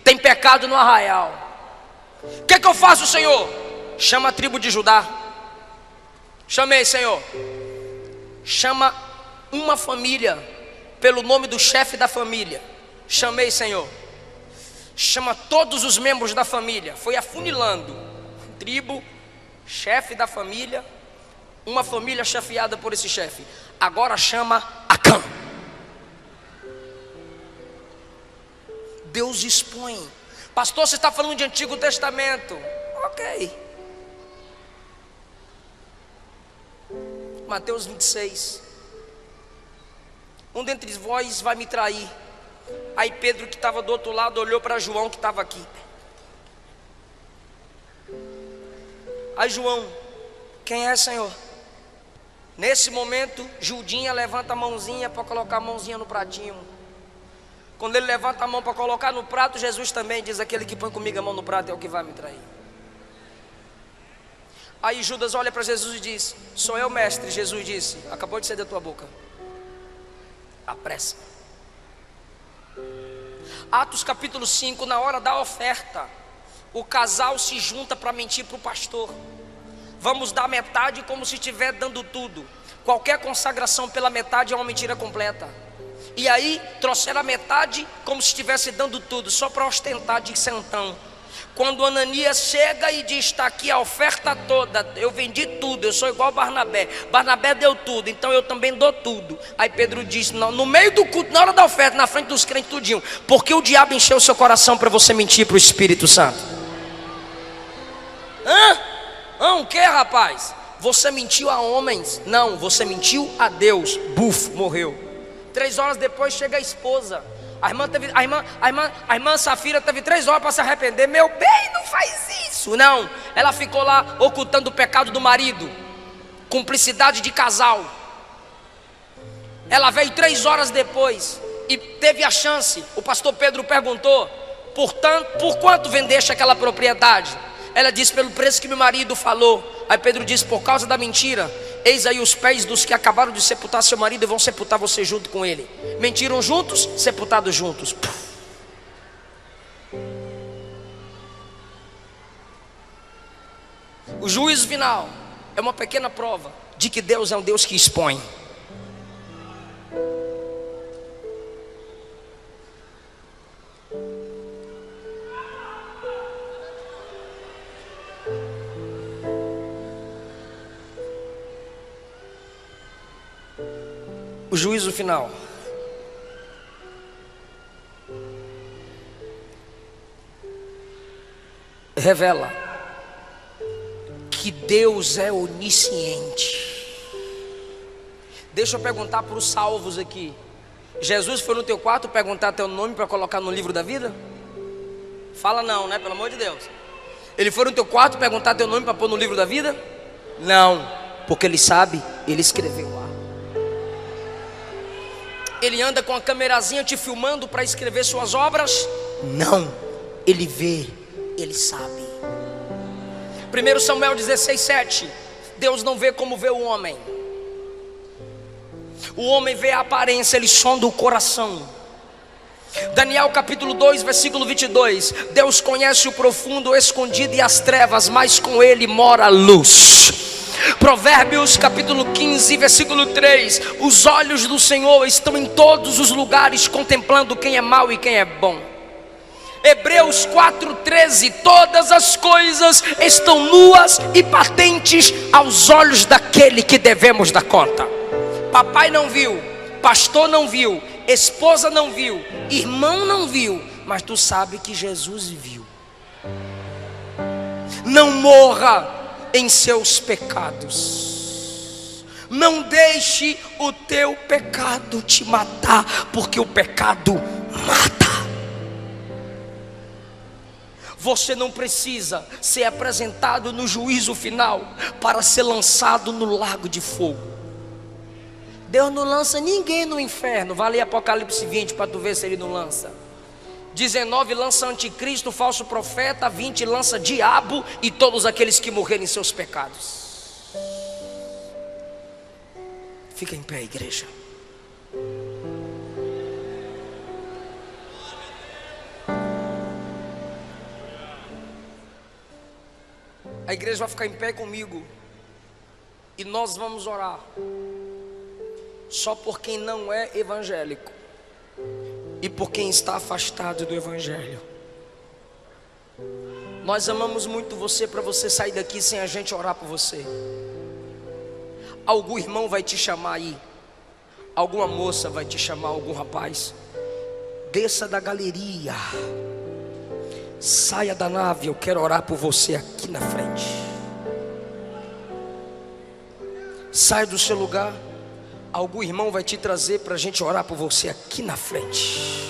Speaker 1: tem pecado no arraial. O que eu faço, Senhor? Chama a tribo de Judá. Chamei, Senhor. Chama uma família pelo nome do chefe da família. Chamei, Senhor. Chama todos os membros da família. Foi afunilando. Tribo, chefe da família, uma família chefiada por esse chefe. Agora chama Acã. Deus expõe. Pastor, você está falando de Antigo Testamento. Ok. Mateus 26. Um dentre vós vai me trair. Aí Pedro, que estava do outro lado, olhou para João, que estava aqui. Aí João: quem é, Senhor? Nesse momento, Judinha levanta a mãozinha para colocar a mãozinha no pratinho. Quando ele levanta a mão para colocar no prato, Jesus também diz: aquele que põe comigo a mão no prato é o que vai me trair. Aí Judas olha para Jesus e diz: sou eu, mestre. Jesus disse: acabou de sair da tua boca. Apressa. Atos capítulo 5, na hora da oferta, o casal se junta para mentir para o pastor. Vamos dar metade como se estiver dando tudo. Qualquer consagração pela metade é uma mentira completa. E aí trouxeram a metade como se estivesse dando tudo, só para ostentar de santão. Quando Ananias chega e diz: está aqui a oferta toda, eu vendi tudo, eu sou igual Barnabé. Barnabé deu tudo, então eu também dou tudo. Aí Pedro diz: não, no meio do culto, na hora da oferta, na frente dos crentes tudinho, porque o diabo encheu o seu coração para você mentir para o Espírito Santo? O que, rapaz? Você mentiu a homens? Não, você mentiu a Deus. Buf, morreu. 3 horas depois chega a esposa. A irmã Safira teve 3 horas para se arrepender. Meu bem, não faz isso. Não, ela ficou lá ocultando o pecado do marido. Cumplicidade de casal. Ela veio 3 horas depois e teve a chance. O pastor Pedro perguntou: Portanto, por quanto vendeste aquela propriedade? Ela disse: pelo preço que meu marido falou. Aí Pedro disse: por causa da mentira, eis aí os pés dos que acabaram de sepultar seu marido e vão sepultar você junto com ele. Mentiram juntos, sepultados juntos. O juízo final é uma pequena prova de que Deus é um Deus que expõe. O juízo final revela que Deus é onisciente. Deixa eu perguntar para os salvos aqui: Jesus foi no teu quarto perguntar teu nome para colocar no livro da vida? Fala não, né? Pelo amor de Deus. Ele foi no teu quarto perguntar teu nome para pôr no livro da vida? Não, porque ele sabe, ele escreveu lá. Ele anda com a câmerazinha te filmando para escrever suas obras? Não, ele vê, ele sabe. 1 Samuel 16:7. Deus não vê como vê o homem. O homem vê a aparência, ele sonda o coração. Daniel capítulo 2, versículo 22. Deus conhece o profundo, o escondido e as trevas, mas com ele mora a luz. Provérbios capítulo 15, versículo 3. Os olhos do Senhor estão em todos os lugares, contemplando quem é mau e quem é bom. Hebreus 4:13. Todas as coisas estão nuas e patentes aos olhos daquele que devemos dar conta. Papai não viu, pastor não viu, esposa não viu, irmão não viu, mas tu sabe que Jesus viu. Não morra em seus pecados. Não deixe o teu pecado te matar, porque o pecado mata. Você não precisa ser apresentado no juízo final para ser lançado no lago de fogo. Deus não lança ninguém no inferno. Vai ler Apocalipse 20 para tu ver se ele não lança. 19 lança anticristo, falso profeta. 20 lança diabo e todos aqueles que morrerem em seus pecados. Fica em pé, igreja. A igreja vai ficar em pé comigo e nós vamos orar só por quem não é evangélico e por quem está afastado do evangelho. Nós amamos muito você, para você sair daqui sem a gente orar por você. Algum irmão vai te chamar aí, alguma moça vai te chamar, algum rapaz. Desça da galeria, saia da nave, eu quero orar por você aqui na frente. Saia do seu lugar, algum irmão vai te trazer para a gente orar por você aqui na frente.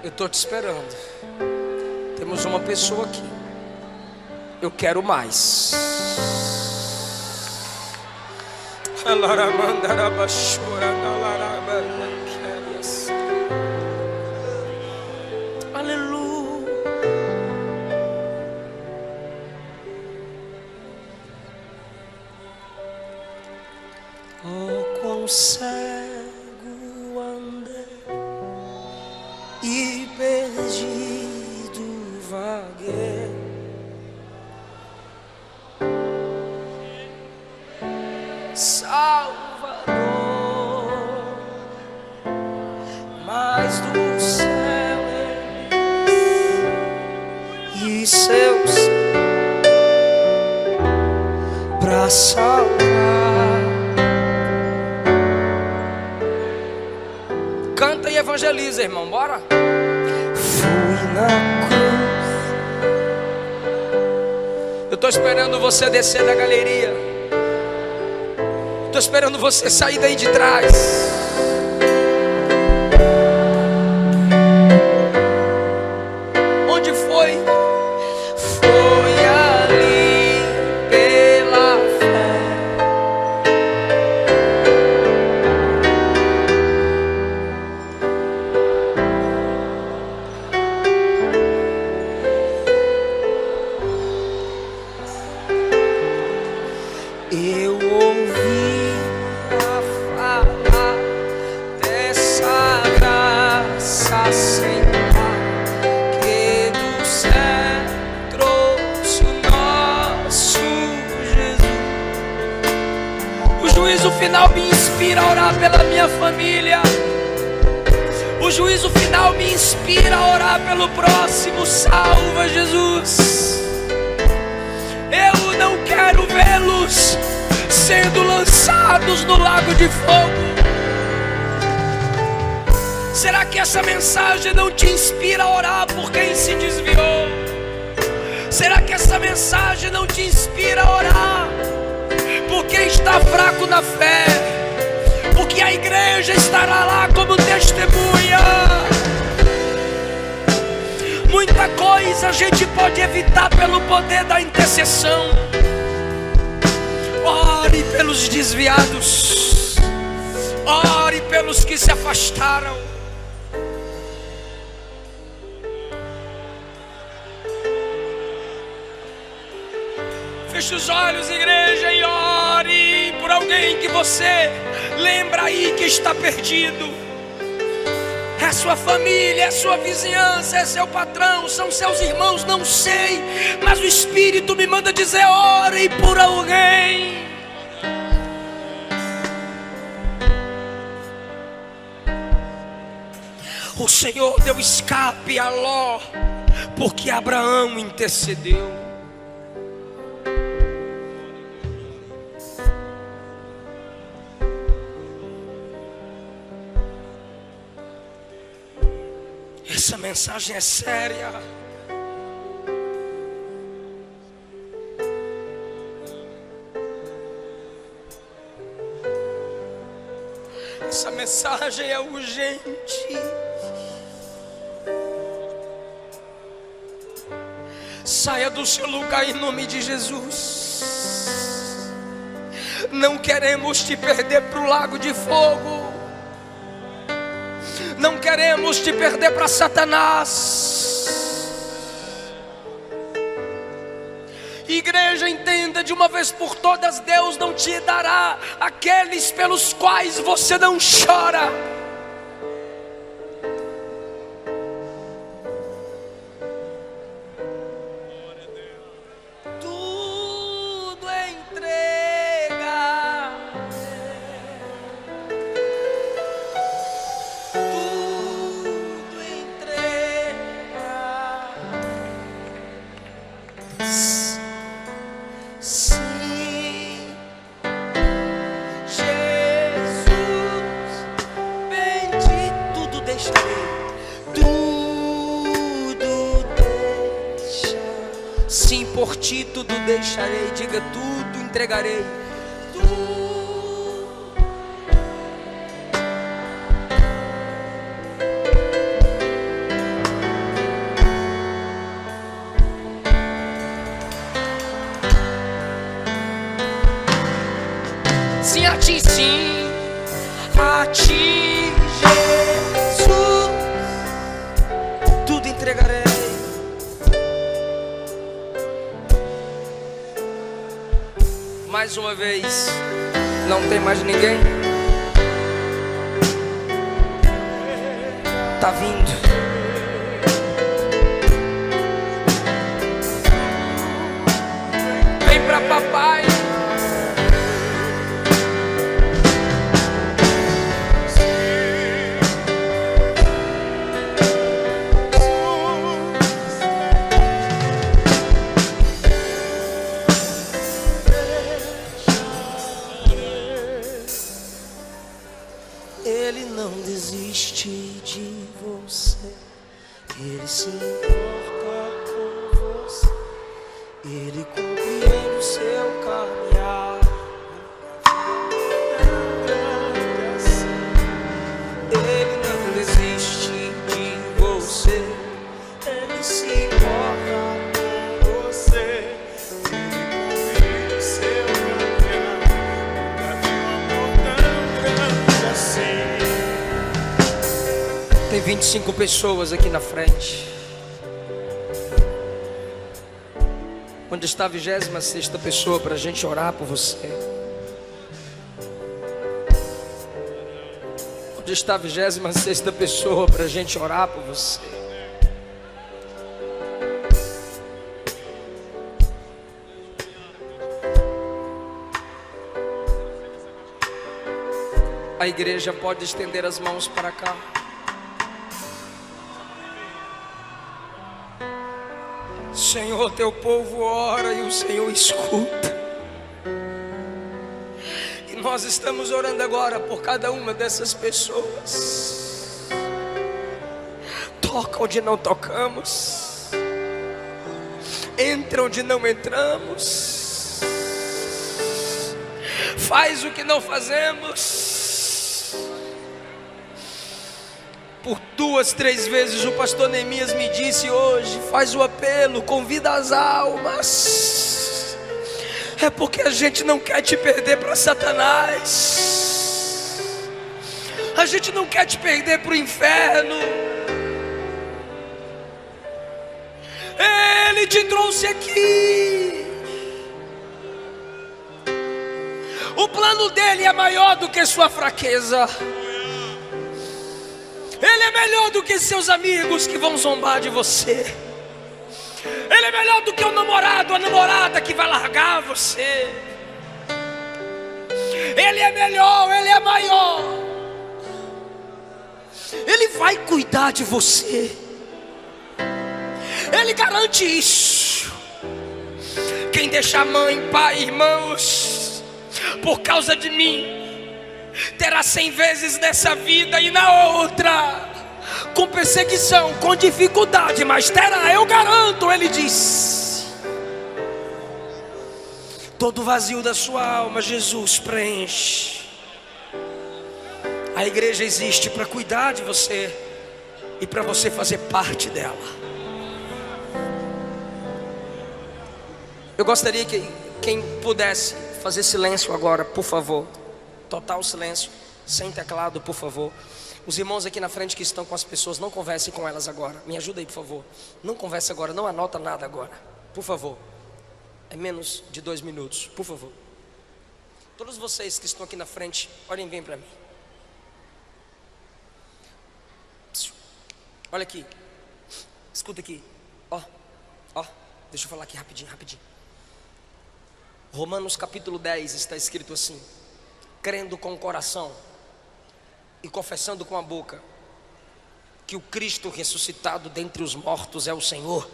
Speaker 1: Eu estou te esperando. Temos uma pessoa aqui. Eu quero mais. Aleluia. Oh, quão cego andei e perdido vaguei. Salvador, mas do céu e seus pra salvar. Canta e evangeliza, irmão, bora. Fui na cruz. Eu estou esperando você descer da galeria. Estou esperando você sair daí de trás. final me inspira a orar pela minha família. O juízo final me inspira a orar pelo próximo. Salva, Jesus. Eu não quero vê-los sendo lançados no lago de fogo. Será que essa mensagem não te inspira a orar por quem se desviou? Será que essa mensagem não te inspira a orar por quem está fraco na fé? Porque a igreja estará lá como testemunha. Muita coisa a gente pode evitar pelo poder da intercessão. Ore pelos desviados. Ore pelos que se afastaram. Feche os olhos, igreja, e ore por alguém que você lembra aí que está perdido. É sua família, é sua vizinhança, é seu patrão, são seus irmãos, não sei, mas o Espírito me manda dizer: ore por alguém. O Senhor deu escape a Ló, porque Abraão intercedeu. Essa mensagem é séria. Essa mensagem é urgente. Saia do seu lugar em nome de Jesus. Não queremos te perder para o lago de fogo. Não queremos te perder para Satanás. Igreja, entenda de uma vez por todas: Deus não te dará aqueles pelos quais você não chora. Tudo entrega. Tudo entrega. Sim, Jesus, bendito, tudo deixarei, tudo deixa. Sim, por ti tudo deixarei, diga: tudo entregarei. Sim, a ti, sim, a ti, Jesus, tudo entregarei. Mais uma vez, não tem mais ninguém? Tá vindo. Vem pra papai. Ele não desiste de você. Ele se importa com você. Ele compreende o seu caminhar. Ele não desiste de você. Ele se importa com você. Ele compreende o seu caminhar. Tem 25 pessoas aqui na frente. Onde está a 26ª pessoa para a gente orar por você? Onde está a 26ª pessoa para a gente orar por você? A igreja pode estender as mãos para cá. Senhor, teu povo ora e o Senhor escuta. E nós estamos orando agora por cada uma dessas pessoas. Toca onde não tocamos, entra onde não entramos, faz o que não fazemos. Por 2, 3 vezes o pastor Neemias me disse hoje: faz o apelo, convida as almas. É porque a gente não quer te perder para Satanás. A gente não quer te perder para o inferno. Ele te trouxe aqui. O plano dele é maior do que sua fraqueza. Ele é melhor do que seus amigos que vão zombar de você. Ele é melhor do que o namorado, a namorada que vai largar você. Ele é melhor, ele é maior. Ele vai cuidar de você. Ele garante isso. Quem deixa mãe, pai, irmãos, por causa de mim, terá 100 vezes nessa vida e na outra, com perseguição, com dificuldade, mas terá, eu garanto. Ele diz: todo vazio da sua alma, Jesus preenche. A igreja existe para cuidar de você e para você fazer parte dela. Eu gostaria que quem pudesse fazer silêncio agora, por favor. Total silêncio, sem teclado, por favor. Os irmãos aqui na frente que estão com as pessoas, não converse com elas agora. Me ajuda aí, por favor. Não converse agora, não anota nada agora, por favor. É menos de 2 minutos, por favor. Todos vocês que estão aqui na frente, olhem bem para mim. Olha aqui, escuta aqui. Ó, deixa eu falar aqui rapidinho. Romanos capítulo 10 está escrito assim: crendo com o coração e confessando com a boca que o Cristo ressuscitado dentre os mortos é o Senhor,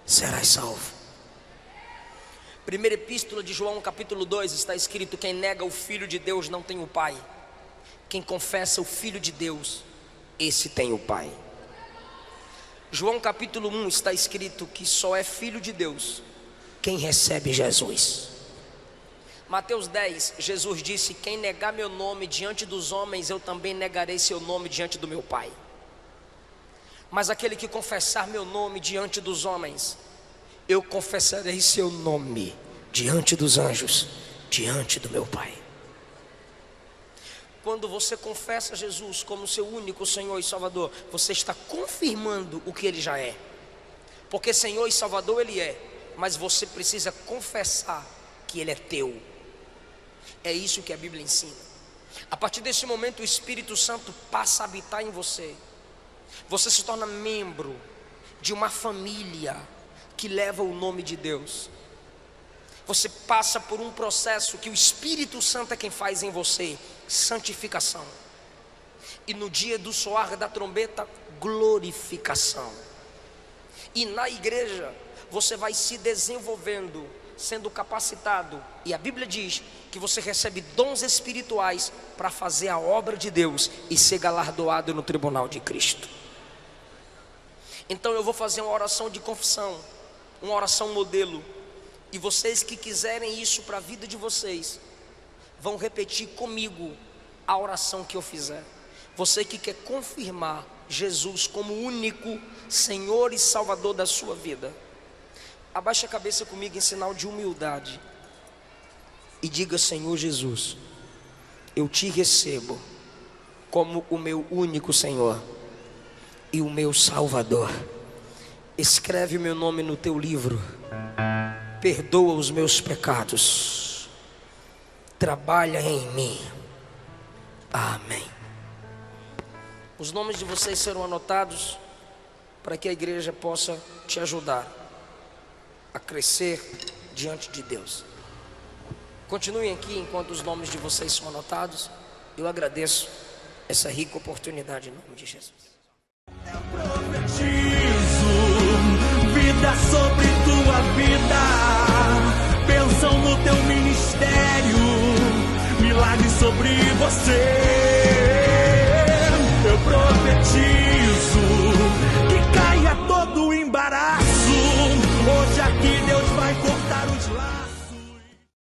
Speaker 1: serás salvo. Primeira epístola de João capítulo 2 está escrito: quem nega o Filho de Deus não tem o Pai. Quem confessa o Filho de Deus, esse tem o Pai. João capítulo 1 está escrito que só é filho de Deus quem recebe Jesus. Mateus 10, Jesus disse: quem negar meu nome diante dos homens, eu também negarei seu nome diante do meu Pai. Mas aquele que confessar meu nome diante dos homens, eu confessarei seu nome diante dos anjos, diante do meu Pai. Quando você confessa Jesus como seu único Senhor e Salvador, você está confirmando o que Ele já é. Porque Senhor e Salvador Ele é, mas você precisa confessar que Ele é teu. É isso que a Bíblia ensina. A partir desse momento o Espírito Santo passa a habitar em você. Você se torna membro de uma família que leva o nome de Deus. Você passa por um processo que o Espírito Santo é quem faz em você: santificação. E no dia do soar da trombeta, glorificação. E na igreja você vai se desenvolvendo, sendo capacitado, e a Bíblia diz que você recebe dons espirituais para fazer a obra de Deus e ser galardoado no tribunal de Cristo. Então eu vou fazer uma oração de confissão, uma oração modelo, e vocês que quiserem isso para a vida de vocês, vão repetir comigo a oração que eu fizer. Você que quer confirmar Jesus como único Senhor e Salvador da sua vida, abaixe a cabeça comigo em sinal de humildade e diga: Senhor Jesus, eu te recebo como o meu único Senhor e o meu Salvador. Escreve o meu nome no teu livro, perdoa os meus pecados, trabalha em mim. Amém. Os nomes de vocês serão anotados para que a igreja possa te ajudar a crescer diante de Deus. Continuem aqui enquanto os nomes de vocês são anotados. Eu agradeço essa rica oportunidade em nome de Jesus.
Speaker 2: Eu profetizo vida sobre tua vida, bênção no teu ministério, milagre sobre você. Eu profetizo que caia todo o embaraço, hoje aqui Deus vai cortar os laços.